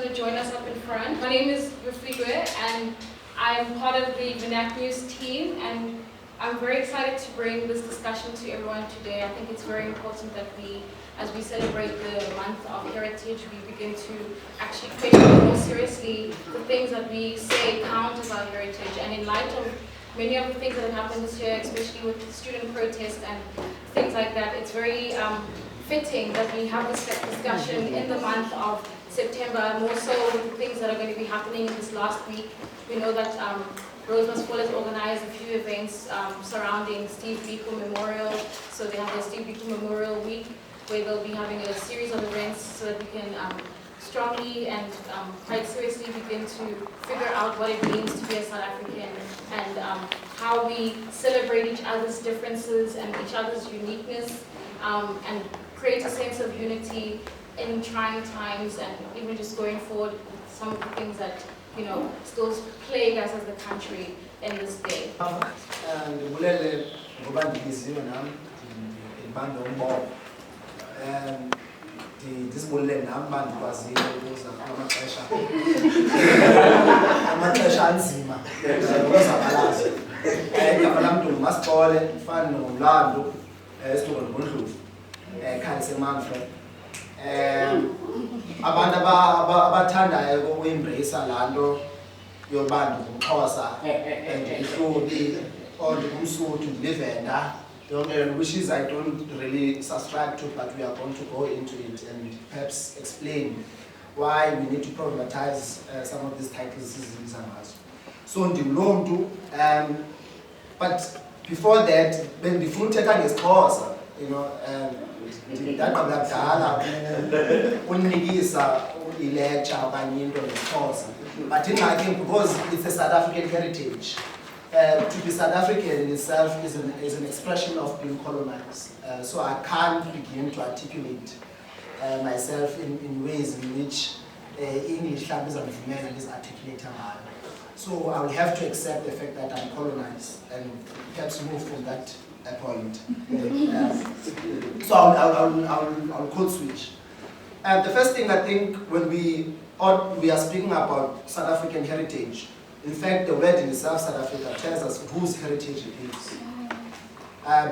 to join us up in front. My name is Rafigwe, and I'm part of the Vernac News team, and I'm very excited to bring this discussion to everyone today. I think it's very important that we, as we celebrate the month of heritage, we begin to actually question more seriously the things that we say count as our heritage. And in light of many of the things that have happened this year, especially with the student protest and things like that, it's very fitting that we have this discussion in the month of September, more so with the things that are going to be happening this last week. We know that Rose Masixole has organized a few events surrounding Steve Biko Memorial. So they have a Steve Biko Memorial Week where they'll be having a series of events so that we can strongly and quite seriously begin to figure out what it means to be a South African and how we celebrate each other's differences and each other's uniqueness and create a sense of unity in trying times and even just going forward with some of the things that still plague us as the country in this day. Ndizibulele nami bandikwaziyo ukuza amaxesha amaxesha anzima ukuzabalaza igama lam nguMasixole mfana noMlandu esiduka ngondlovu ekhaya seManfred abantu abathandayo ukuyimbreyisa laa nto yoba ndingumXhosa ndilihloli or ndingumSuthu ndilivenda, which is I don't really subscribe to, but we are going to go into it and perhaps explain why we need to problematize some of these titles. So ndimlontu, but before that, when the full take is course, ndaqala kudala unikisa lecture okanye into ngeXhosa, but I think because it's a South African heritage. To be South African in itself is an expression of being colonized. So I can't begin to articulate myself in ways in which English is articulating. So I will have to accept the fact that I'm colonized and perhaps move from that point. So I'll code switch. The first thing I think when we are speaking about South African heritage, in fact, the word in itself, South Africa, tells us whose heritage it is.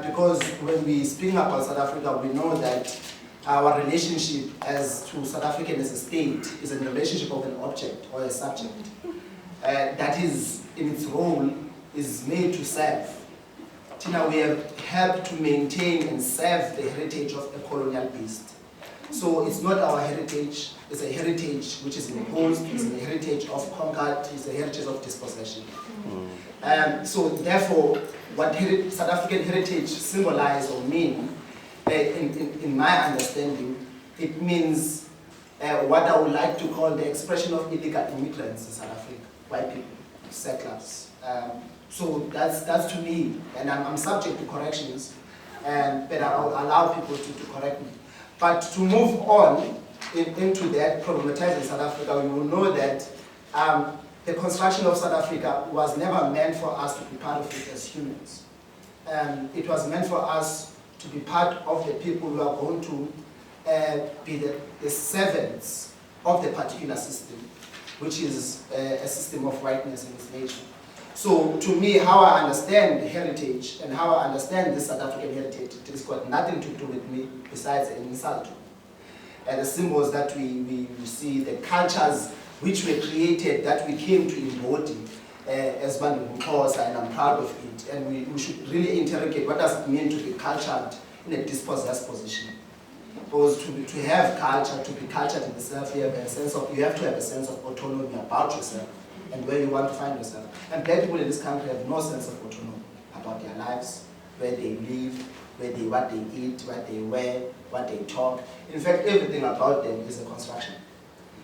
Because when we speak about South Africa, we know that our relationship as to South African as a state is a relationship of an object or a subject that is, in its role, is made to serve. Tina, we have helped to maintain and serve the heritage of a colonial beast. So it's not our heritage, it's a heritage which is imposed, it's a heritage of conquered, it's a heritage of dispossession. So therefore, what South African heritage symbolize or mean, in my understanding, it means what I would like to call the expression of illegal immigrants in South Africa, white people, settlers. So that's to me, and I'm subject to corrections, but I'll allow people to correct me. But to move on into that, problematizing South Africa, we will know that the construction of South Africa was never meant for us to be part of it as humans. It was meant for us to be part of the people who are going to be the servants of the particular system, which is a system of whiteness in its nature. So to me, how I understand heritage and how I understand this South African heritage, it has got nothing to do with me besides an insult. And the symbols that we see, the cultures which were created, that we came to embody as Xabisa, and I'm proud of it. And we should really interrogate what does it mean to be cultured in a dispossessed position. Because to have culture, to be cultured in itself, you have to have a sense of autonomy about yourself and where you want to find yourself. And black people in this country have no sense of autonomy about their lives, where they live, what they eat, what they wear, what they talk. In fact, everything about them is a construction.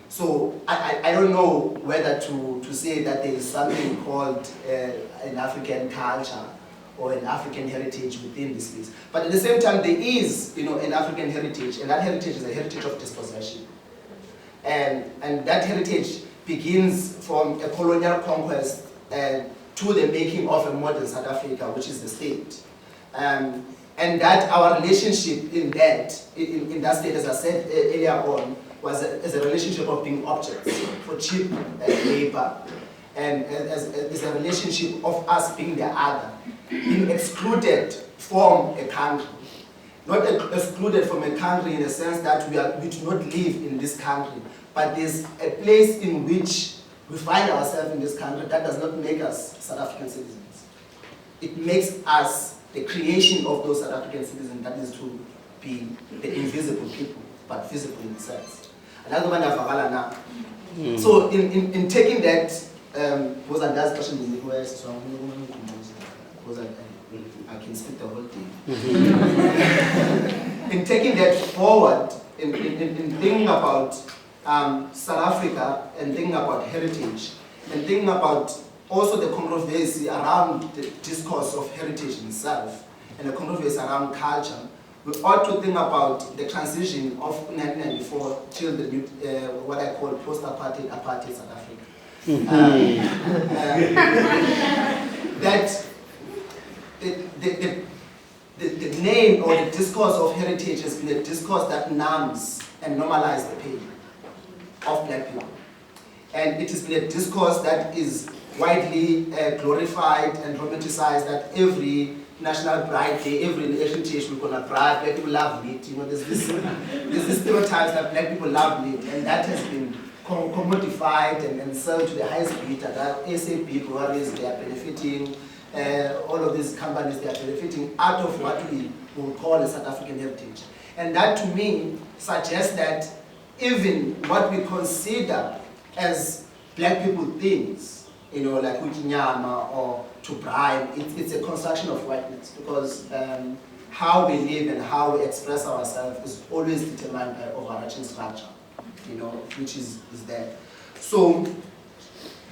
So I don't know whether to say that there is something called an African culture or an African heritage within this space. But at the same time, there is an African heritage, and that heritage is a heritage of dispossession. And that heritage begins from a colonial conquest to the making of a modern South Africa, which is the state. And that our relationship in that state, as I said earlier on, was as a relationship of being objects for cheap labor, and as a relationship of us being the other, being excluded from a country. Not excluded from a country in the sense that we do not live in this country, but there's a place in which we find ourselves in this country that does not make us South African citizens. It makes us the creation of those South African citizens, that is to be the invisible people, but visible in the sense. Another one now. So in taking that, was another question in the US, so I can speak the whole thing. In taking that forward, in thinking about South Africa, and thinking about heritage, and thinking about also the controversy around the discourse of heritage itself, and the controversy around culture, we ought to think about the transition of 1994 till the new, what I call post-apartheid South Africa. That the name or the discourse of heritage has been a discourse that numbs and normalizes the pain of black people. And it has been a discourse that is widely glorified and romanticized, that every National Pride Day, every heritage we're gonna cry, black people love meat. You know, there's this stereotypes that black people love meat, and that has been commodified and sold to the highest bidder. That SAP breweries, they are benefiting, all of these companies, they are benefiting out of what we will call a South African heritage. And that to me suggests that even what we consider as black people things, you know, like Ukinyama or to bribe, it's a construction of whiteness, because how we live and how we express ourselves is always determined by overarching structure, you know, which is there. So,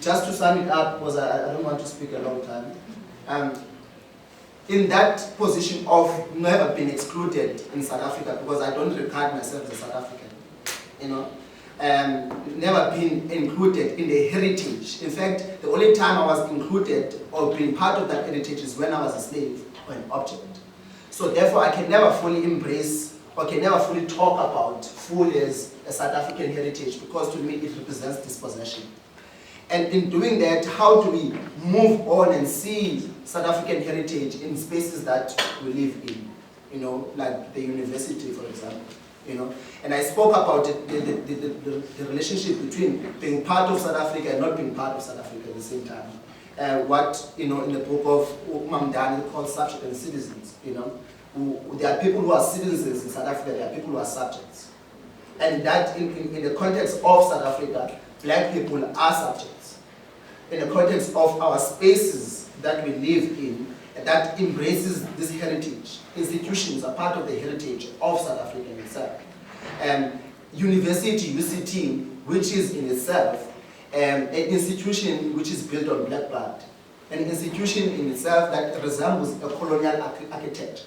just to sum it up, because I don't want to speak a long time, in that position of never being excluded in South Africa, because I don't regard myself as a South African, you know, never been included in the heritage. In fact, the only time I was included or being part of that heritage is when I was a slave or an object. So therefore, I can never fully embrace or can never fully talk about fully as a South African heritage, because to me it represents dispossession. And in doing that, how do we move on and see South African heritage in spaces that we live in? You know, like the university, for example. You know, and I spoke about the relationship between being part of South Africa and not being part of South Africa at the same time. What, you know, in the book of Mamdani called subject and citizens, you know, there are people who are citizens in South Africa, there are people who are subjects. And that in the context of South Africa, black people are subjects. In the context of our spaces that we live in, that embraces this heritage. Institutions are part of the heritage of South Africa in itself. University, UCT, which is in itself an institution which is built on black blood. An institution in itself that resembles a colonial architecture.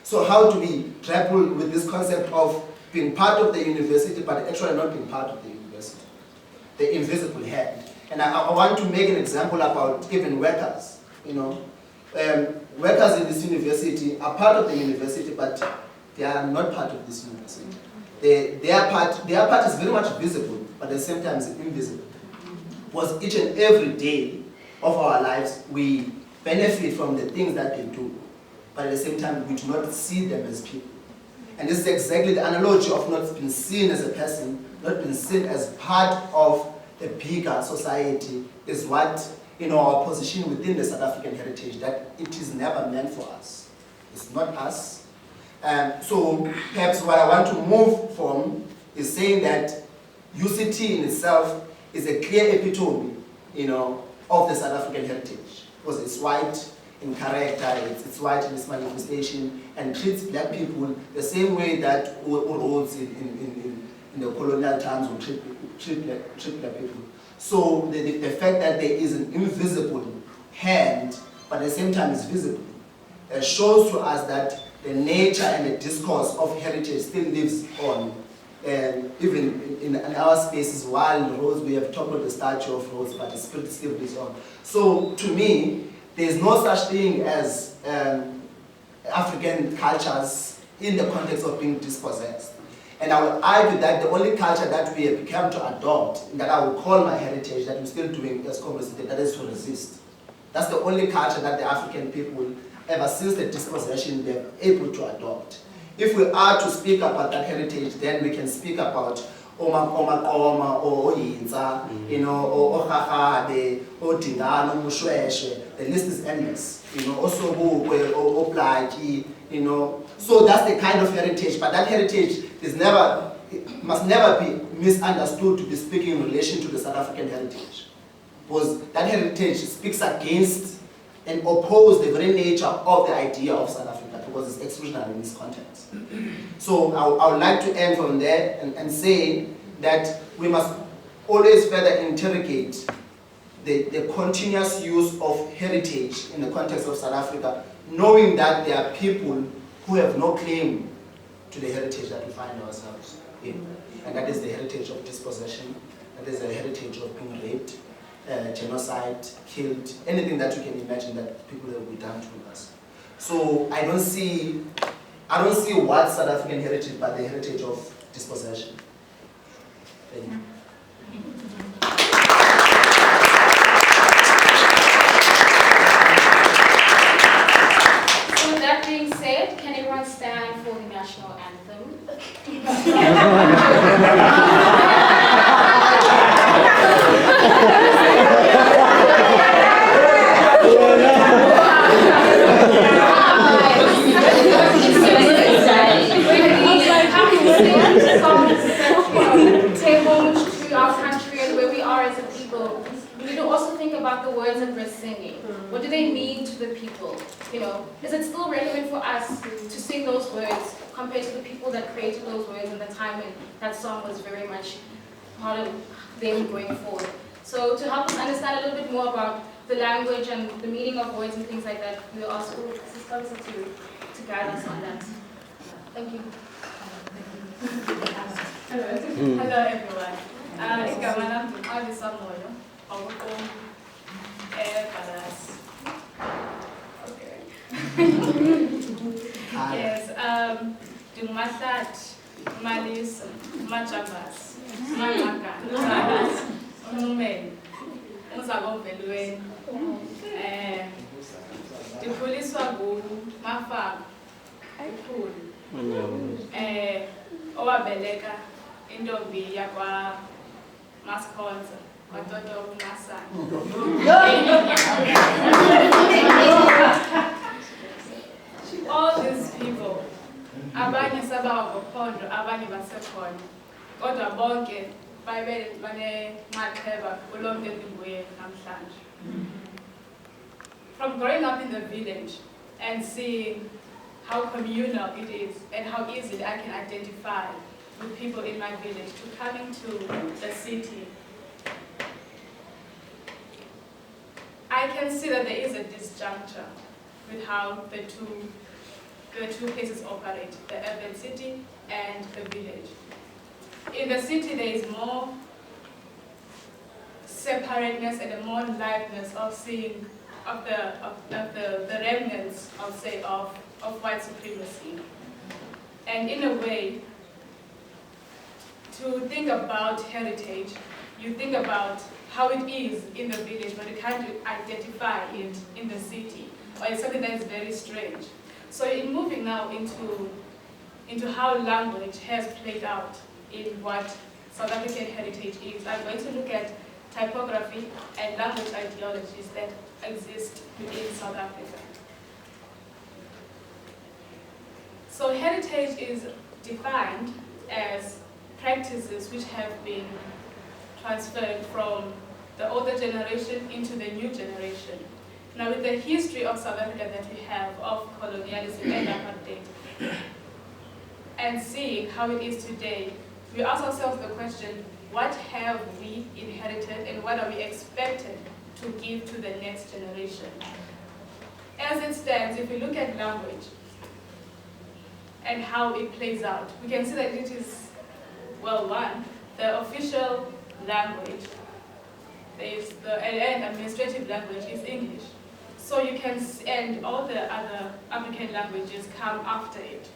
So how do we grapple with this concept of being part of the university but actually not being part of the university? The invisible hand. And I want to make an example about even workers, you know. Workers in this university are part of the university, but they are not part of this university. Their part is very much visible, but at the same time it's invisible. Because each and every day of our lives, we benefit from the things that they do, but at the same time, we do not see them as people. And this is exactly the analogy of not being seen as a person, not being seen as part of a bigger society, is what, you know, our position within the South African heritage, that it is never meant for us. It's not us. So perhaps what I want to move from is saying that UCT in itself is a clear epitome, you know, of the South African heritage, because it's white in character, it's white in its manifestation, and treats black people the same way that Rhodes in the colonial times would treat black people. So the fact that there is an invisible hand, but at the same time is visible, shows to us that the nature and the discourse of heritage still lives on, even in our spaces. While Rhodes, we have talked about the statue of Rhodes, but the spirit still lives on. So to me, there is no such thing as African cultures in the context of being dispossessed. And I will argue that the only culture that we have become to adopt, that I will call my heritage, that we're still doing as conversation, that is to resist. That's the only culture that the African people, ever since the dispossession, they're able to adopt. If we are to speak about that heritage, then we can speak about Oma, or Yinza, you know, or Hahabe, or Dingano, Mushweshe. The list is endless. You know, also or Plaki, you know. So that's the kind of heritage, but that heritage is never, must never be misunderstood to be speaking in relation to the South African heritage. Because that heritage speaks against and opposes the very nature of the idea of South Africa, because it's exclusionary in this context. So I would like to end from there and say that we must always further interrogate the continuous use of heritage in the context of South Africa, knowing that there are people who have no claim to the heritage that we find ourselves in. And that is the heritage of dispossession, that is the heritage of being raped, genocide, killed, anything that you can imagine that people have been done to us. So I don't see what South African heritage but the heritage of dispossession. Thank you. So with that being said, can everyone stand for the national anthem? To our country and where we are as a people, we need to also think about the words that we're singing. What do they mean to the people? You know, is it still relevant for us to sing those words compared to the people that created those words in the time when that song was very much part of them going forward? So to help us understand a little bit more about the language and the meaning of words and things like that, we'll ask Xabisa to guide us on that. Thank you. Hello everyone. Igama lami Moya. Okay. Yes. Dumatat, Malis, Machabas, Manakas, Umumen, Musago Veluen, the police were good, Mafa, Cool, Owabeleka, Indombi, Yakwa, Masconza, Watoto, Masa. All these people, abanye sabawa gopondo, abanye basekhona. Kodwa bonke babe banematheba kulonke libuye namhlanje. From growing up in the village and seeing how communal it is and how easily I can identify with people in my village, to coming to the city, I can see that there is a disjuncture with how the two places operate, the urban city and the village. In the city, there is more separateness and a more liveness of seeing the remnants, I'll say, of white supremacy. And in a way, to think about heritage, you think about how it is in the village, but you can't identify it in the city, or it's something that is very strange. So in moving now into how language has played out in what South African heritage is, I'm going to look at typography and language ideologies that exist within South Africa. So heritage is defined as practices which have been transferred from the older generation into the new generation. Now, with the history of South Africa that we have of colonialism and apartheid, and seeing how it is today, we ask ourselves the question, what have we inherited and what are we expected to give to the next generation? As it stands, if we look at language and how it plays out, we can see that it is, well, one, the official language, and administrative language is English. So you can, and all the other African languages come after it.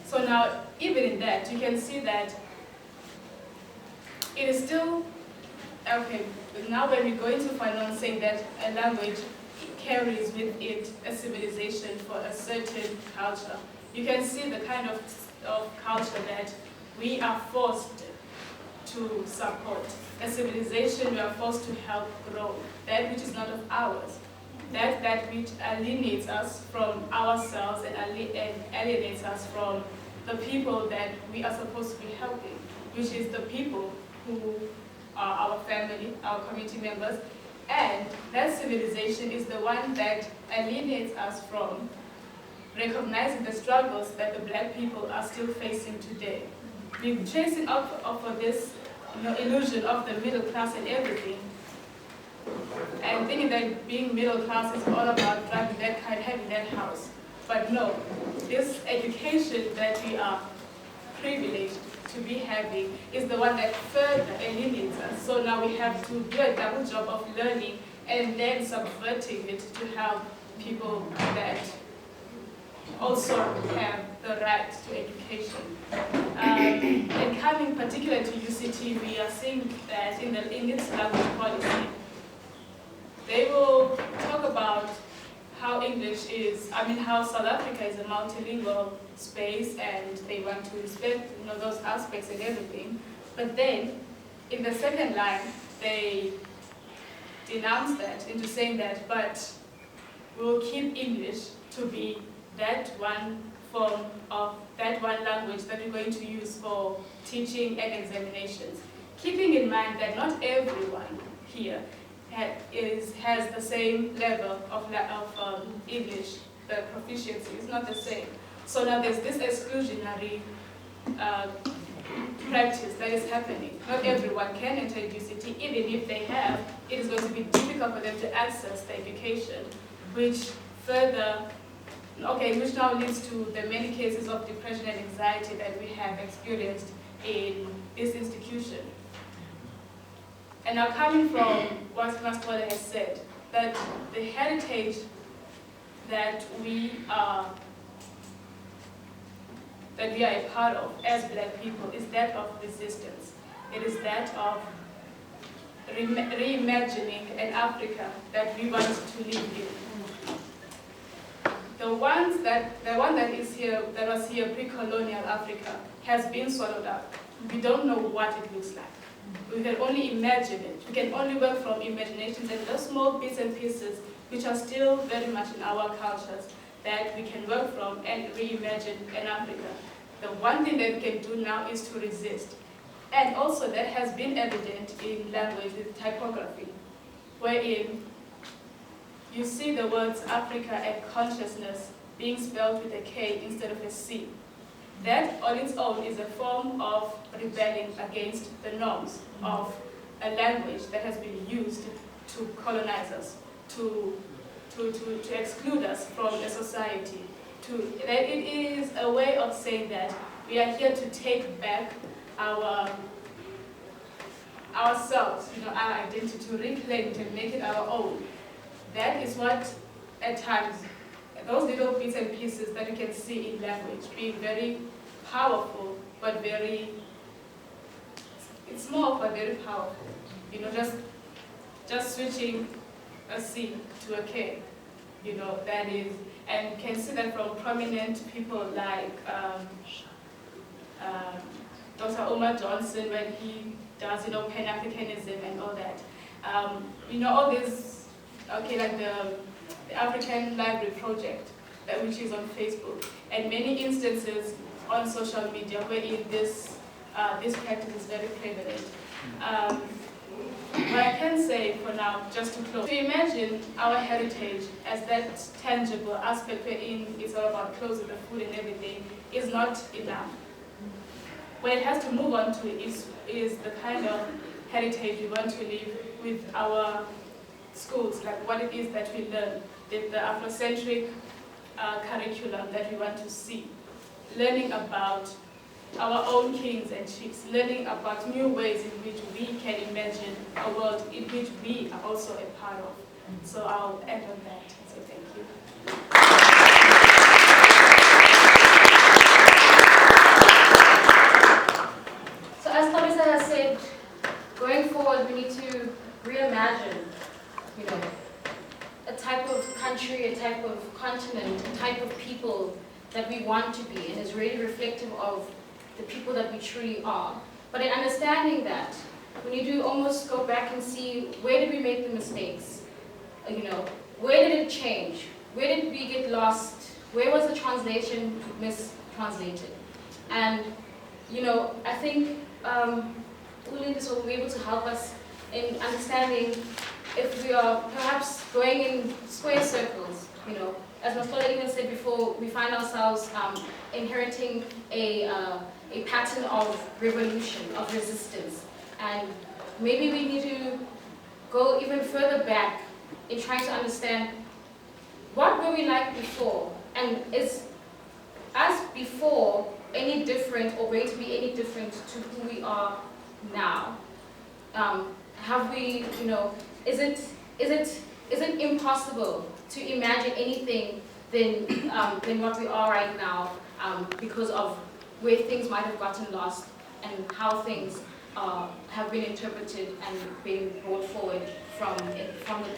So now, even in that, you can see that it is still, okay, now when we go into finance, saying that a language carries with it a civilization for a certain culture, you can see the kind of culture that we are forced to support. A civilization we are forced to help grow, that which is not of ours. That which alienates us from ourselves and alienates us from the people that we are supposed to be helping, which is the people who are our family, our community members. And that civilization is the one that alienates us from recognizing the struggles that the black people are still facing today. We're chasing up for this illusion of the middle class and everything, and thinking that being middle class is all about driving that car and having that house. But no, this education that we are privileged to be having is the one that further alienates us. So now we have to do a double job of learning and then subverting it to help people that also have the right to education. And coming particularly to UCT, we are seeing that in its language policy, they will talk about how English is, how South Africa is a multilingual space, and they want to respect those aspects and everything. But then, in the second line, they denounce that into saying that, but we'll keep English to be that one form of, that one language that we're going to use for teaching and examinations. Keeping in mind that not everyone here has the same level of English, the proficiency is not the same. So now there's this exclusionary practice that is happening. Not everyone can enter UCT. Even if they have, it is going to be difficult for them to access the education, which now leads to the many cases of depression and anxiety that we have experienced in this institution. And now coming from what Masixole has said, that the heritage that we are a part of as black people is that of resistance. It is that of reimagining an Africa that we want to live in. The one that is here, that was here pre-colonial Africa, has been swallowed up. We don't know what it looks like. We can only imagine it. We can only work from imaginations and those small bits and pieces which are still very much in our cultures that we can work from and reimagine an Africa. The one thing that we can do now is to resist. And also that has been evident in language with typography, wherein you see the words Africa and consciousness being spelled with a K instead of a C. That on its own is a form of rebelling against the norms of a language that has been used to colonize us, to exclude us from a society. That it is a way of saying that we are here to take back ourselves, our identity, to reclaim it and make it our own. That is what, at times, those little bits and pieces that you can see in language being very powerful, but it's small but very powerful. Just switching a C to a K, that is, and you can see that from prominent people like Dr. Omar Johnson when he does, Pan-Africanism and all that. All this, like the African Library Project, which is on Facebook, and many instances on social media wherein this practice is very prevalent. What I can say for now, just to close, to imagine our heritage as that tangible aspect wherein it's all about clothes and the food and everything is not enough. What it has to move on to is the kind of heritage we want to live with our schools, like what it is that we learn, the Afrocentric curriculum that we want to see, learning about our own kings and chiefs, learning about new ways in which we can imagine a world in which we are also a part of. So I'll end on that. So thank you. going forward, we need to reimagine, a type of country, a type of continent, a type of people that we want to be, and is really reflective of the people that we truly are. But in understanding that, we need to almost go back and see, where did we make the mistakes? Where did it change? Where did we get lost? Where was the translation mistranslated? And, I think Ulindis will be able to help us in understanding if we are perhaps going in square circles. As Masixole even said before, we find ourselves inheriting a pattern of revolution, of resistance. And maybe we need to go even further back in trying to understand, what were we like before? And is us before any different, or going to be any different to who we are now? Have we, is it impossible to imagine anything than what we are right now, because of where things might have gotten lost and how things have been interpreted and been brought forward from the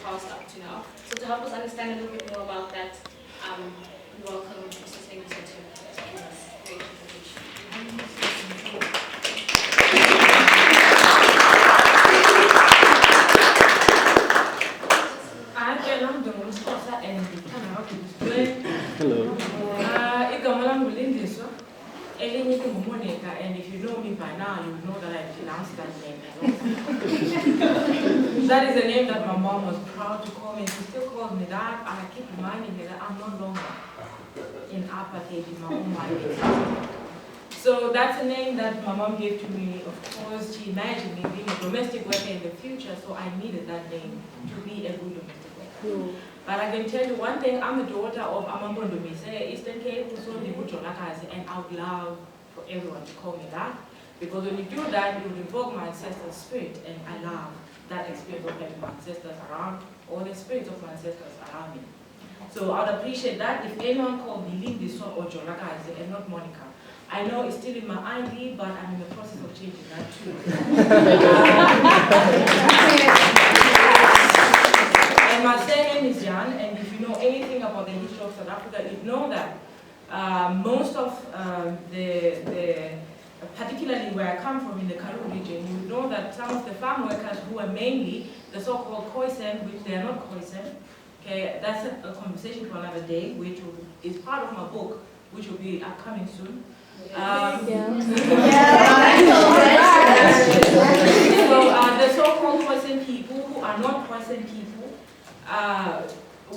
past up to now? So to help us understand a little bit more about that, we welcome Mr. Xabisa to give us great information. Hello. And if you know me by now, you know that I pronounced that name as well. That is a name that my mom was proud to call me. She still calls me that, and I keep reminding her that I'm no longer in apartheid in my own mind. So that's a name that my mom gave to me. Of course, she imagined me being a domestic worker in the future, so I needed that name to be a good domestic worker. But I can tell you one thing, I'm a daughter of Amambondo Mise, Eastern Cape, so Jolokazi, and I would love for everyone to call me that. Because when you do that, you invoke my ancestors' spirit, and I love that experience of having my ancestors around, or the spirits of my ancestors around me. So I would appreciate that if anyone called me Linguistics or Jolokazi and not Monica. I know it's still in my ID, but I'm in the process of changing that too. And my surname is Jan, and if you know anything about the history of South Africa, you know that most of particularly where I come from in the Karoo region, you know that some of the farm workers who are mainly the so-called Khoisan, which they are not Khoisan. Okay, that's a conversation for another day, which is part of my book, which will be upcoming soon. So the so-called Khoisan people who are not Khoisan people,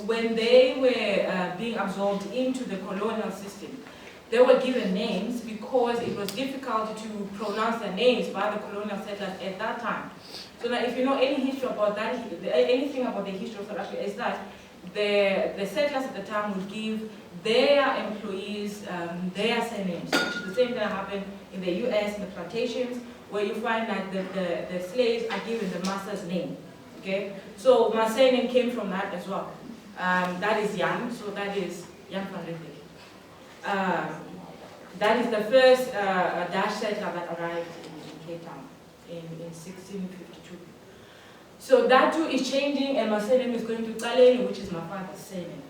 when they were being absorbed into the colonial system, they were given names because it was difficult to pronounce their names by the colonial settlers at that time. So now if you know any history about that, anything about the history of South Africa, is that the settlers at the time would give their employees their surnames, which is the same thing that happened in the US, in the plantations, where you find that the slaves are given the master's name. Okay, so my surname came from that as well. That is Jan, so that is Jan van Riebeeck. That is the first Dutch settler that arrived in Cape Town in 1652. So that too is changing, and my surname is going to Caleni, which is my father's surname.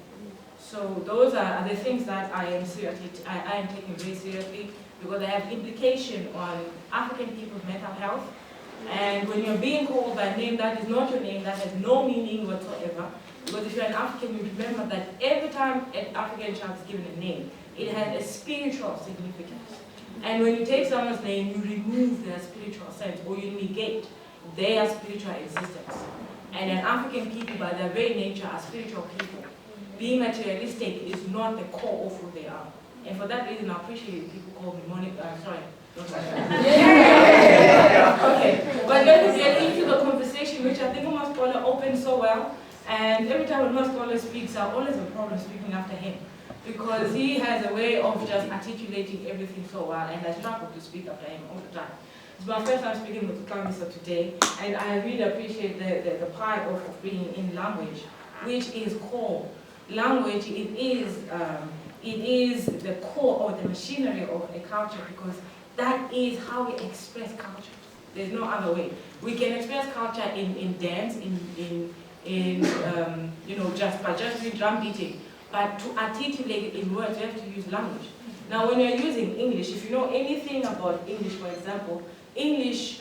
So those are the things that I am taking very seriously, because they have implication on African people's mental health. And when you're being called by a name that is not your name, that has no meaning whatsoever, because if you're an African, you remember that every time an African child is given a name, it has a spiritual significance. And when you take someone's name, you remove their spiritual sense, or you negate their spiritual existence. And an African people, by their very nature, are spiritual people. Being materialistic is not the core of who they are. And for that reason, I appreciate people call me Monica, sorry. Okay, but let us get into the conversation, which I think Masixole opened so well. And every time when Masixole speaks, I always have a problem speaking after him, because he has a way of just articulating everything so well, and I struggle to speak after him all the time. It's my first time speaking with Xabisa today, and I really appreciate the part of being in language, which is core. Language, it is the core or the machinery of a culture, because that is how we express culture. There's no other way. We can express culture in dance, just by just doing drum beating. But to articulate it in words, you have to use language. Now, when you're using English, if you know anything about English, for example, English,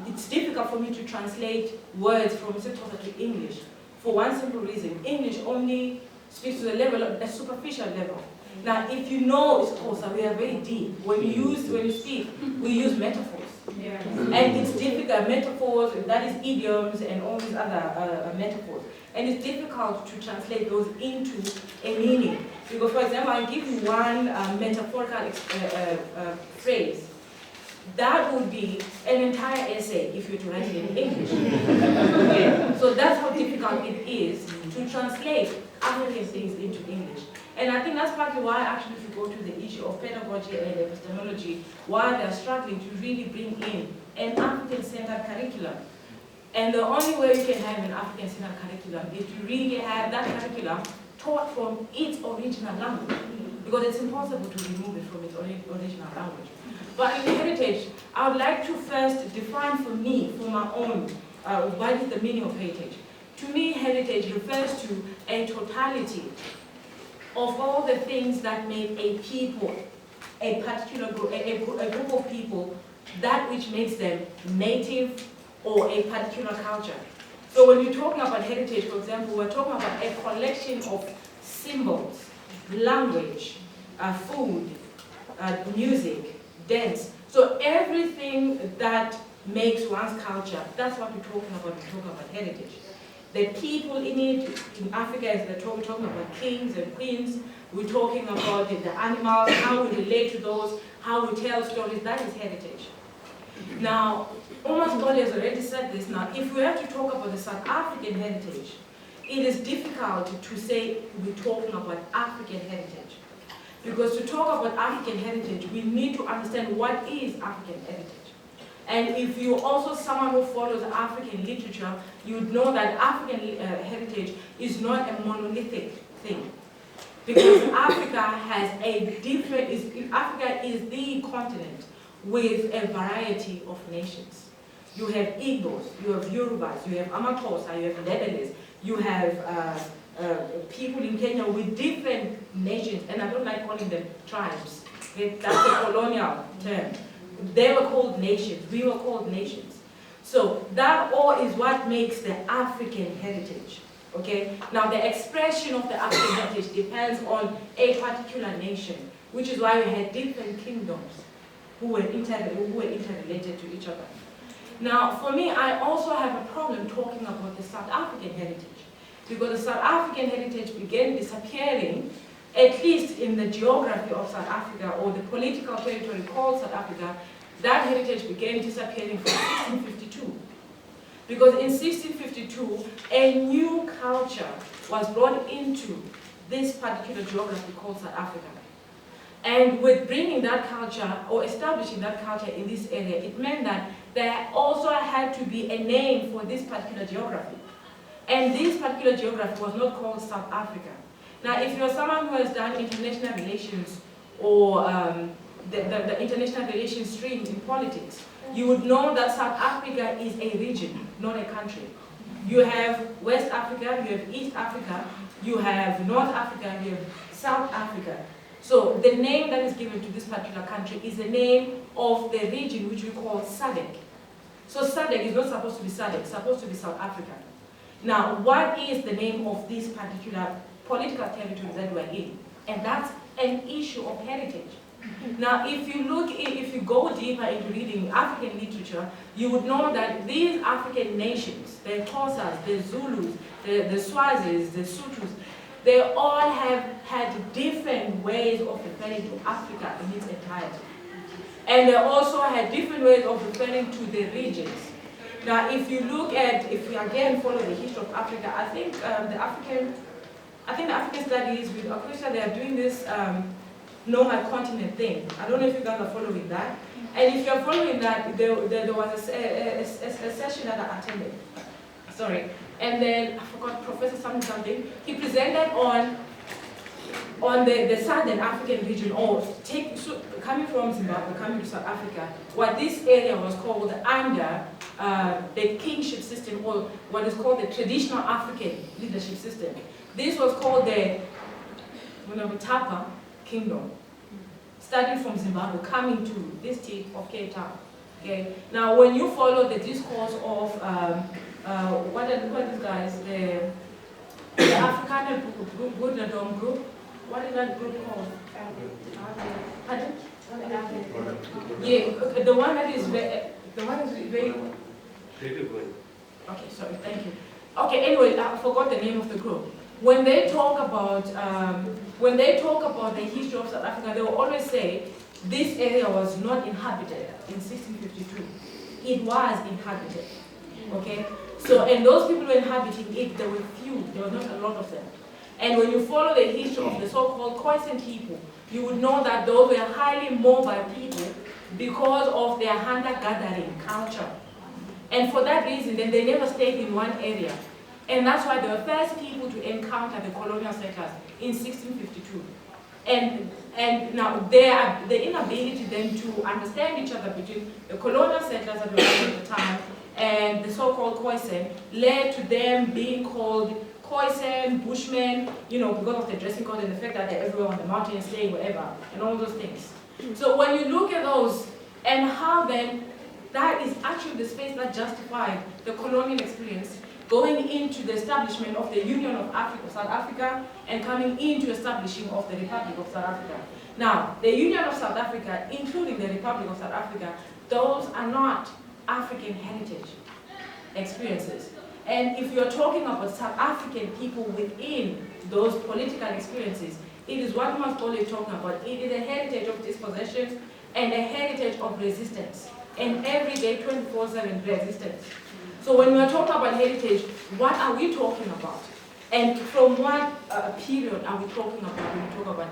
it's difficult for me to translate words from Xhosa to English for one simple reason. English only speaks to the level of a superficial level. Now, if you know Xhosa, we are very deep. When you speak, we use metaphors. Yeah. And it's difficult, metaphors, that is idioms and all these other metaphors. And it's difficult to translate those into a meaning. Because, for example, I'll give you one metaphorical phrase. That would be an entire essay if you were to write it in English. Okay? So that's how difficult it is to translate African things into English. And I think that's partly why, actually, if you go to the issue of pedagogy and epistemology, why they're struggling to really bring in an African-centered curriculum. And the only way you can have an African-centered curriculum is to really have that curriculum taught from its original language, because it's impossible to remove it from its original language. But in heritage, I would like to first define for me, for my own, what is the meaning of heritage. To me, heritage refers to a totality of all the things that make a people, a particular group, a group of people, that which makes them native or a particular culture. So when you're talking about heritage, for example, we're talking about a collection of symbols, language, food, music, dance. So everything that makes one's culture, that's what we're talking about when we're talking about heritage. The people in it, in Africa, we're talking about kings and queens, we're talking about the animals, how we relate to those, how we tell stories, that is heritage. Now, almost Moya has already said this now, if we have to talk about the South African heritage, it is difficult to say we're talking about African heritage. Because to talk about African heritage, we need to understand what is African heritage. And if you're also someone who follows African literature, you'd know that African heritage is not a monolithic thing. Because Africa has a different, Africa is the continent with a variety of nations. You have Igbos, you have Yorubas, you have Amakosa, you have Lebanese, you have people in Kenya with different nations, and I don't like calling them tribes. That's a colonial term. They were called nations, we were called nations. So that all is what makes the African heritage, okay? Now the expression of the African heritage depends on a particular nation, which is why we had different kingdoms who were interrelated to each other. Now for me, I also have a problem talking about the South African heritage, because the South African heritage began disappearing, at least in the geography of South Africa, or the political territory called South Africa. That heritage began disappearing from 1652. Because in 1652, a new culture was brought into this particular geography called South Africa. And with bringing that culture, or establishing that culture in this area, it meant that there also had to be a name for this particular geography. And this particular geography was not called South Africa. Now, if you're someone who has done international relations or the international relations stream in politics, you would know that South Africa is a region, not a country. You have West Africa, you have East Africa, you have North Africa, you have South Africa. So the name that is given to this particular country is the name of the region which we call SADC. So SADC is not supposed to be SADC, it's supposed to be South Africa. Now, what is the name of this particular political territory that we're in? And that's an issue of heritage. Now, if you go deeper into reading African literature, you would know that these African nations, the Xhosas, the Zulus, the Swazis, the Sutus, they all have had different ways of referring to Africa in its entirety. And they also had different ways of referring to the regions. Now, if you again follow the history of Africa, I think the African studies with Akusha, they are doing this Know My Continent thing. I don't know if you guys are following that. And if you're following that, there was a session that I attended. Sorry. And then, I forgot, Professor something, he presented on on the southern African region, or coming from Zimbabwe, coming to South Africa, what this area was called under the kingship system, or what is called the traditional African leadership system. This was called the Tapa Kingdom, starting from Zimbabwe, coming to this state of Cape Town. Okay. Now, when you follow the discourse of what are these guys, the Afrikaner group, what is that group called? Pardon? Yeah, the one that is very, okay, sorry, thank you. Okay, anyway, I forgot the name of the group. When they talk about the history of South Africa, they will always say this area was not inhabited in 1652. It was inhabited. Okay? So, and those people who were inhabiting it, there were few, there were not a lot of them. And when you follow the history of the so-called Khoisan people, you would know that those were highly mobile people because of their hunter-gathering culture. And for that reason, then they never stayed in one area. And that's why they were first people to encounter the colonial settlers in 1652. And now the inability then to understand each other between the colonial settlers that were there at the time and the so-called Khoisan led to them being called Khoisan, Bushmen, because of the dressing code and the fact that they're everywhere on the mountain, staying wherever, and all those things. So when you look at those and how then that is actually the space that justified the colonial experience, going into the establishment of the Union of Africa, South Africa, and coming into establishing of the Republic of South Africa. Now, the Union of South Africa, including the Republic of South Africa, those are not African heritage experiences. And if you're talking about South African people within those political experiences, it is what Masixole is talking about. It is a heritage of dispossession and a heritage of resistance, and everyday 24/7 resistance. So when we are talking about heritage, what are we talking about? And from what period are we talking about when we talk about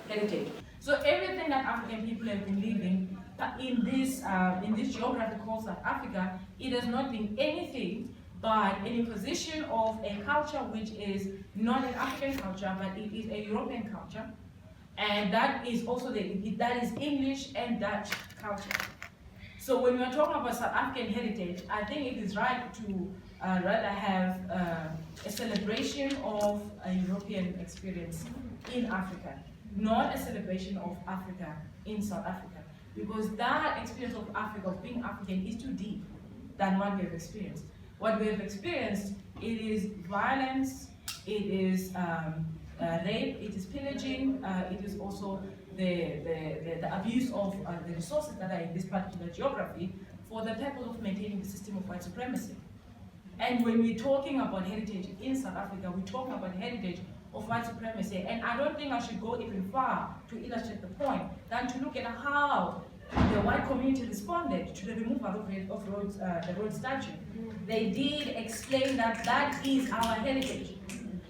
heritage? So everything that African people have been living in this geography called South Africa, it has not been anything but an imposition of a culture which is not an African culture, but it is a European culture. And that is also that is English and Dutch culture. So when we are talking about South African heritage, I think it is right to rather have a celebration of a European experience in Africa, not a celebration of Africa in South Africa. Because that experience of Africa, of being African, is too deep than what we have experienced. What we have experienced, it is violence, it is rape, it is pillaging, it is also the abuse of the resources that are in this particular geography for the purpose of maintaining the system of white supremacy. And when we're talking about heritage in South Africa, we're talking about heritage of white supremacy. And I don't think I should go even far to illustrate the point than to look at how the white community responded to the removal of the Rhodes statue. They did explain that that is our heritage.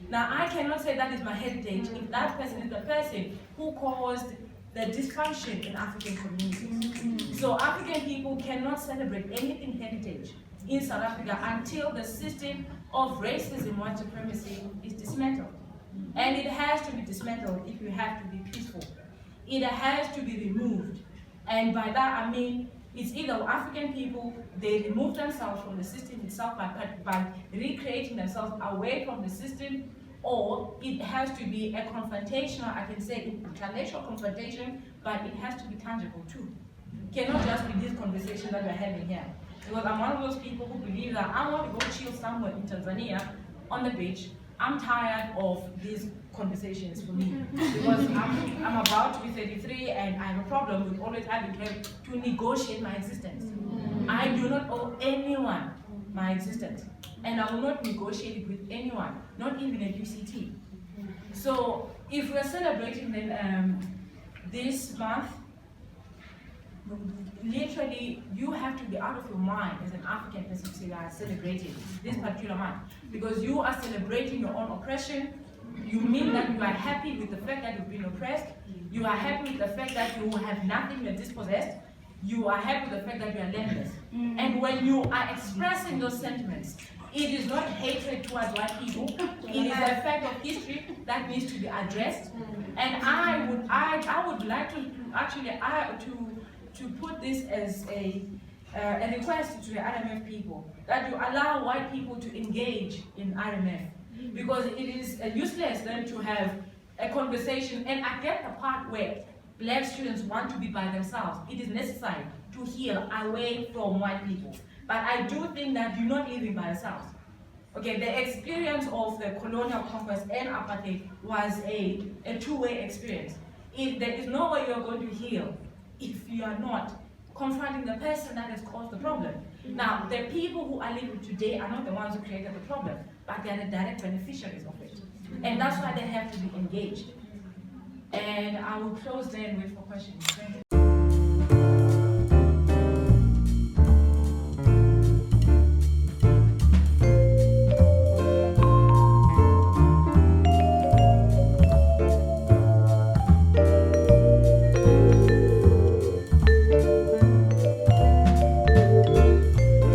Now, I cannot say that is my heritage if that person is the person who caused the dysfunction in African communities. So African people cannot celebrate anything heritage in South Africa until the system of racism, white supremacy is dismantled. And it has to be dismantled if you have to be peaceful. It has to be removed. And by that I mean, it's either African people, they remove themselves from the system itself by recreating themselves away from the system, or it has to be a confrontational, I can say intellectual confrontation, but it has to be tangible too. It cannot just be this conversation that we're having here. Because I'm one of those people who believe that I want to go chill somewhere in Tanzania on the beach. I'm tired of these conversations for me. Because I'm about to be 33 and I have a problem with always having to negotiate my existence. I do not owe anyone my existence. And I will not negotiate it with anyone, not even at UCT. So if we're celebrating then this month, literally you have to be out of your mind as an African person to say you are celebrating this particular month. Because you are celebrating your own oppression. You mean that you are happy with the fact that you've been oppressed. You are happy with the fact that you have nothing, you're dispossessed. You are happy with the fact that you are landless. And when you are expressing those sentiments It is not hatred towards white people. It is a fact of history that needs to be addressed. And I would like to actually to put this as a request to the RMF people that you allow white people to engage in RMF, because it is useless then to have a conversation. And I get the part where black students want to be by themselves. It is necessary to heal away from white people. But I do think that you're not living by yourselves. Okay, the experience of the colonial conquest and apartheid was a two-way experience. There is no way you're going to heal if you are not confronting the person that has caused the problem. Now, the people who are living today are not the ones who created the problem, but they are the direct beneficiaries of it. And that's why they have to be engaged. And I will close then with for questions. Thank you.